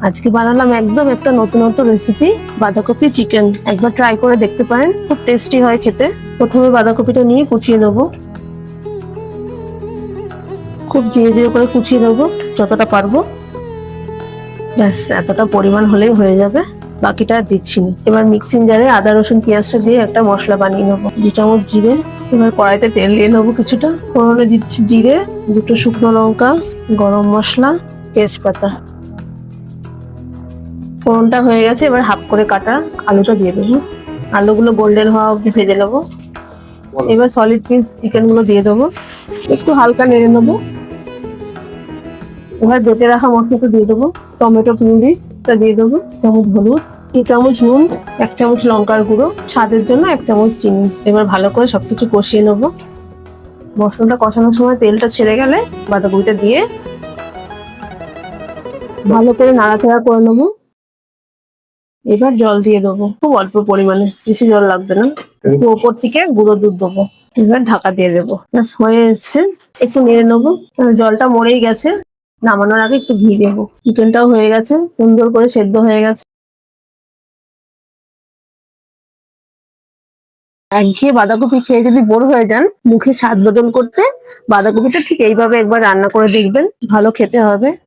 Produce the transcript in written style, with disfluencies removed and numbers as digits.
আজকে বানালাম একদম একটা নতুনত্ব রেসিপি, বাঁধাকপি চিকেন। একবার ট্রাই করে দেখতে পারেন, খুব টেস্টি হয় খেতে। প্রথমে বাঁধাকপিটা নিয়ে কুচিয়ে নেবো, খুব জিয়ে জিয়ে করে কুচিয়ে নেবো যতটা পারবো। ব্যাস এতটা পরিমাণ হলেই হয়ে যাবে, বাকিটা আর দিচ্ছি না। এবার মিক্সিং জারে আদা রসুন পেঁয়াজটা দিয়ে একটা মশলা বানিয়ে নেবো। 2 চামচ জিরে, এবার কড়াইতে তেল দিয়ে নেবো কিছুটা। ফোড়নে দিচ্ছি জিরে, 2টো শুকনো লঙ্কা, গরম মশলা, তেজপাতা। ফোড়নটা হয়ে গেছে, এবার হাফ করে কাটা আলুটা দিয়ে দেবো। আলুগুলো গোল্ডেন হওয়া অব্দি ভেজে নেবো। এবার সলিড পিস চিকেন গুলো দিয়ে দেবো, একটু হালকা নেড়ে নেবো। এবার বেটে রাখা মশলাটা দিয়ে দেবো, টমেটো পিউরিটা দিয়ে দেবো, চামচ হলুদ, 2 চামচ নুন, 1 চামচ লঙ্কার গুঁড়ো, স্বাদের জন্য 1 চামচ চিনি। এবার ভালো করে সবকিছু কষিয়ে নেবো। মশলাটা কষানোর সময় তেলটা ছেড়ে গেলে বাঁধাকপিটা দিয়ে ভালো করে নাড়াচাড়া করে নেবো। এবার জল দিয়ে দেবো, খুব অল্প পরিমাণে, বেশি জল লাগবে না। একটু ওপর থেকে গুঁড়ো দুধ দেবো। এবার ঢাকা দিয়ে দেবো। ব্যাস হয়ে এসছে, একটু নেড়ে নেবো। জলটা মরেই গেছে, নামানোর আগে একটু ঘি দেবো। চিকেনটাও হয়ে গেছে, সুন্দর করে সেদ্ধ হয়ে গেছে। একঘেয়ে বাঁধাকপি খেয়ে যদি বোর হয়ে যান, মুখে স্বাদ বদল করতে বাঁধাকপিটা ঠিক এইভাবে একবার রান্না করে দেখবেন, ভালো খেতে হবে।